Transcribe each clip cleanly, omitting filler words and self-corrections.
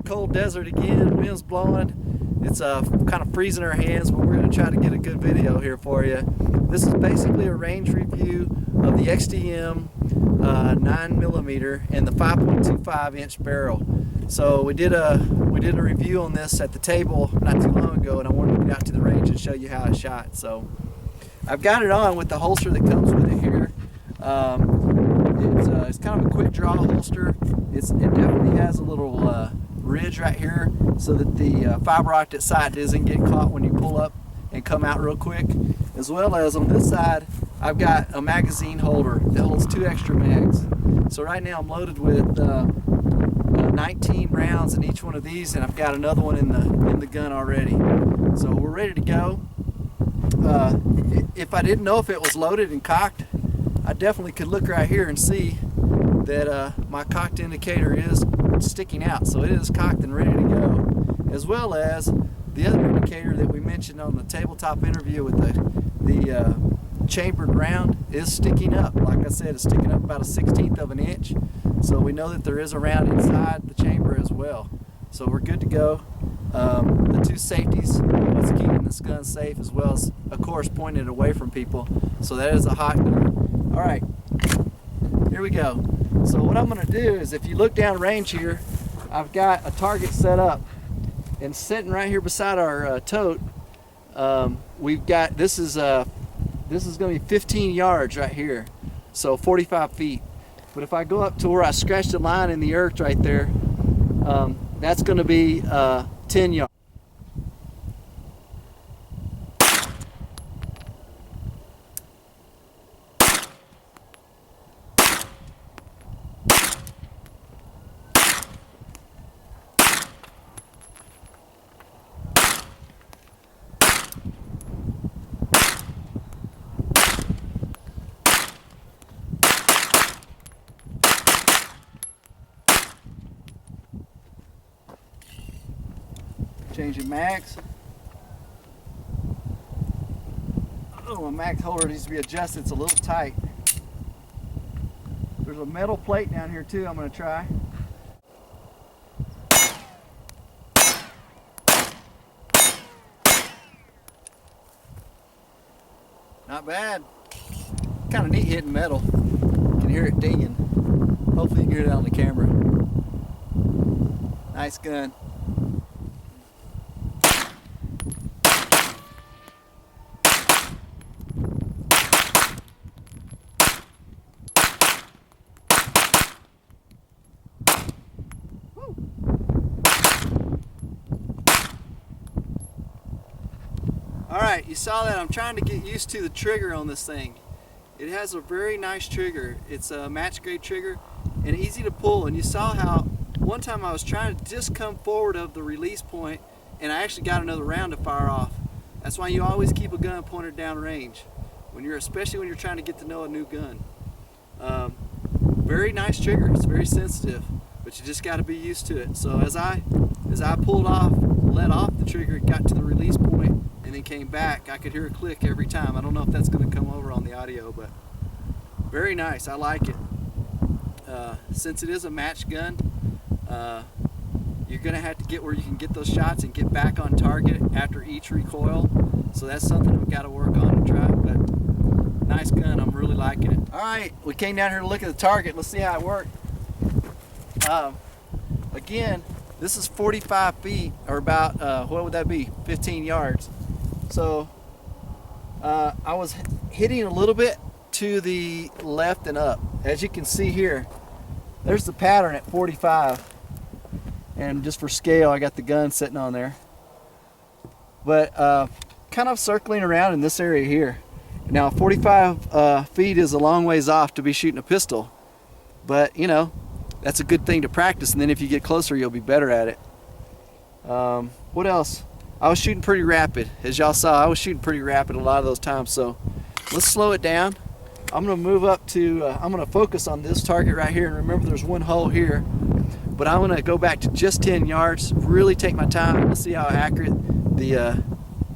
cold desert again. Wind's blowing. It's kind of freezing our hands, but we're going to try to get a good video here for you. This is basically a range review of the XTM 9mm and the 5.25 inch barrel. So we did a review on this at the table not too long ago, and I wanted to get out to the range and show you how I shot. So I've got it on with the holster that comes with it here. It's kind of a quick draw holster. It definitely has a little ridge right here so that the fiber optic sight doesn't get caught when you pull up and come out real quick. As well as on this side, I've got a magazine holder that holds 2 extra mags. So right now I'm loaded with 19 rounds in each one of these, and I've got another one in the gun already. So we're ready to go. If I didn't know if it was loaded and cocked, I definitely could look right here and see that my cocked indicator is sticking out. So it is cocked and ready to go. As well as the other indicator that we mentioned on the tabletop interview with the chambered round is sticking up. Like I said, it's sticking up about 1/16 of an inch. So we know that there is a round inside the chamber as well. So we're good to go. The 2 safeties, what's keeping this gun safe, as well as, of course, pointing it away from people. So that is a hot gun. All right, here we go. So what I'm going to do is, if you look down range here, I've got a target set up, and sitting right here beside our tote, we've got this is going to be 15 yards right here, so 45 feet. But if I go up to where I scratched a line in the earth right there, that's going to be 10 yards. Changing mags. Oh, my mag holder needs to be adjusted. It's a little tight. There's a metal plate down here too I'm going to try. Not bad. Kind of neat hitting metal. You can hear it dinging. Hopefully you can hear it on the camera. Nice gun. Alright, you saw that. I'm trying to get used to the trigger on this thing. It has a very nice trigger. It's a match grade trigger and easy to pull. And you saw how one time I was trying to just come forward of the release point and I actually got another round to fire off. That's why you always keep a gun pointed down range, especially when you're trying to get to know a new gun. Very nice trigger. It's very sensitive, but you just got to be used to it. So as I pulled off, let off the trigger, got to the release point, and then came back, I could hear a click every time. I don't know if that's going to come over on the audio, but very nice. I like it. Since it is a match gun, you're going to have to get where you can get those shots and get back on target after each recoil. So that's something we've got to work on and try. But nice gun. I'm really liking it. All right, we came down here to look at the target. Let's see how it worked. Again, this is 45 feet, or about, what would that be, 15 yards. So I was hitting a little bit to the left and up. As you can see here, there's the pattern at 45. And just for scale, I got the gun sitting on there. But kind of circling around in this area here. Now 45 feet is a long ways off to be shooting a pistol. But, you know, that's a good thing to practice, and then if you get closer, you'll be better at it. What else? I was shooting pretty rapid. As y'all saw, I was shooting pretty rapid a lot of those times, so let's slow it down. I'm going to move up to, I'm going to focus on this target right here, and remember there's one hole here, but I'm going to go back to just 10 yards, really take my time. Let's see how accurate the,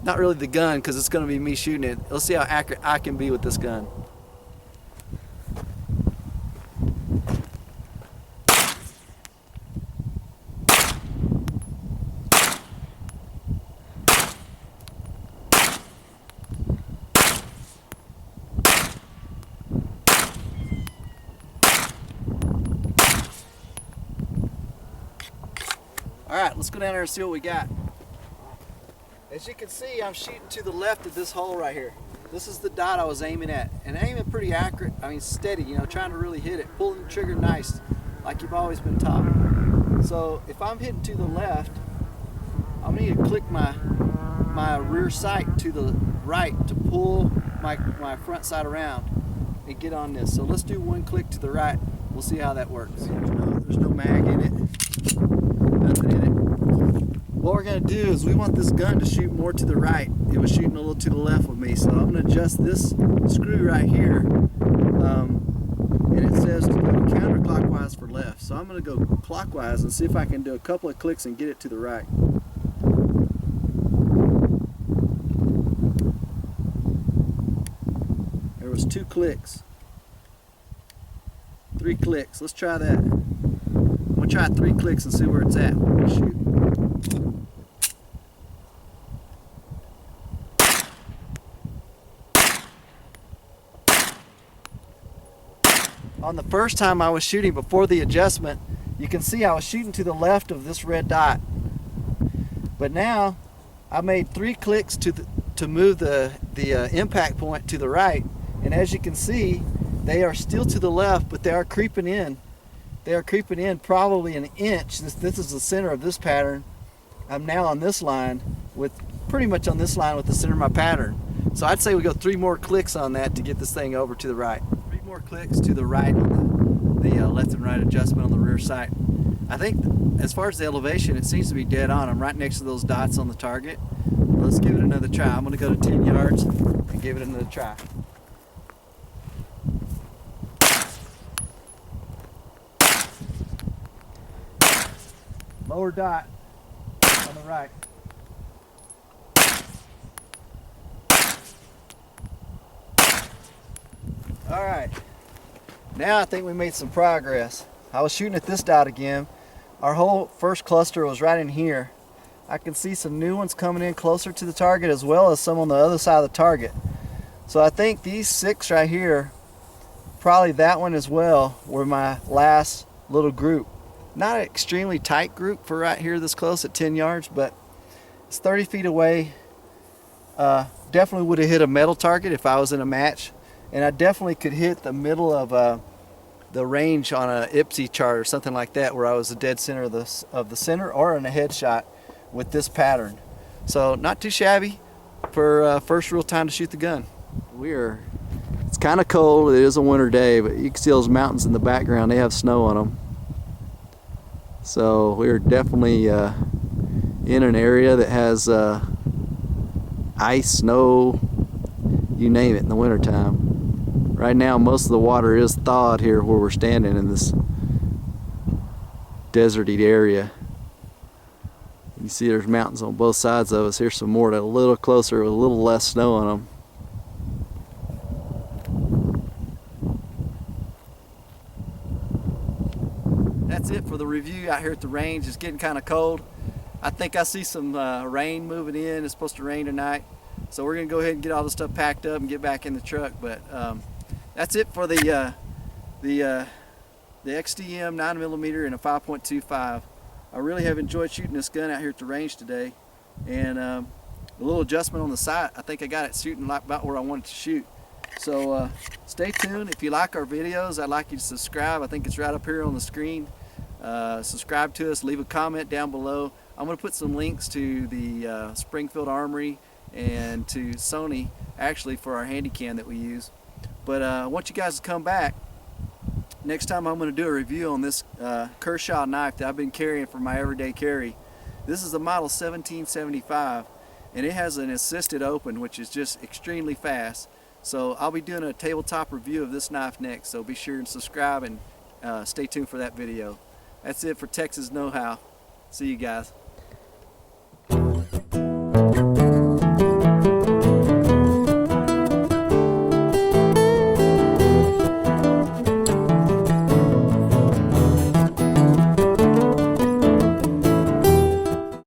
not really the gun, because it's going to be me shooting it. Let's see how accurate I can be with this gun. Alright, let's go down there and see what we got. As you can see, I'm shooting to the left of this hole right here. This is the dot I was aiming at, and aiming pretty accurate, I mean steady, you know, trying to really hit it, pulling the trigger nice, like you've always been taught. So if I'm hitting to the left, I'm going to click my rear sight to the right to pull my front sight around and get on this. So let's do one click to the right. We'll see how that works. There's no mag in it, nothing in it. What we're going to do is we want this gun to shoot more to the right. It was shooting a little to the left with me, so I'm going to adjust this screw right here, and it says to go counterclockwise for left. So I'm going to go clockwise and see if I can do a couple of clicks and get it to the right. There was 2 clicks. 3 clicks. Let's try that. I'm going to try 3 clicks and see where it's at when we shoot. On the first time I was shooting before the adjustment, you can see I was shooting to the left of this red dot. But now I made 3 clicks to move the impact point to the right, and as you can see, they are still to the left, but they are creeping in. They are creeping in probably an inch. This is the center of this pattern. I'm now on this line, pretty much on this line with the center of my pattern. So I'd say we go 3 more clicks on that to get this thing over to the right. 3 more clicks to the right on the left and right adjustment on the rear sight. I think as far as the elevation, it seems to be dead on. I'm right next to those dots on the target. Let's give it another try. I'm going to go to 10 yards and give it another try. Lower dot on the right. Alright, now I think we made some progress. I was shooting at this dot again. Our whole first cluster was right in here. I can see some new ones coming in closer to the target as well as some on the other side of the target. So I think these 6 right here, probably that one as well, were my last little group. Not an extremely tight group for right here this close at 10 yards, but it's 30 feet away. Definitely would have hit a metal target if I was in a match. And I definitely could hit the middle of the range on a IPSC chart or something like that, where I was the dead center of the center or in a headshot with this pattern. So not too shabby for first real time to shoot the gun. It's kind of cold. It is a winter day, but you can see those mountains in the background. They have snow on them. So we're definitely in an area that has ice, snow, you name it, in the wintertime. Right now most of the water is thawed here where we're standing in this deserty area. You see there's mountains on both sides of us. Here's some more that are a little closer with a little less snow on them. That's it for the review out here at the range. It's getting kind of cold. I think I see some rain moving in. It's supposed to rain tonight. So we're going to go ahead and get all this stuff packed up and get back in the truck. But that's it for the XDM 9mm and a 5.25. I really have enjoyed shooting this gun out here at the range today. And a little adjustment on the sight, I think I got it shooting about where I wanted to shoot. So stay tuned. If you like our videos, I'd like you to subscribe. I think it's right up here on the screen. Subscribe to us, leave a comment down below. I'm going to put some links to the Springfield Armory and to Sony, actually, for our handy cam that we use. But I want you guys to come back. Next time I'm going to do a review on this Kershaw knife that I've been carrying for my everyday carry. This is a model 1775, and it has an assisted open, which is just extremely fast. So I'll be doing a tabletop review of this knife next, so be sure and subscribe and stay tuned for that video. That's it for Texas Know How. See you guys.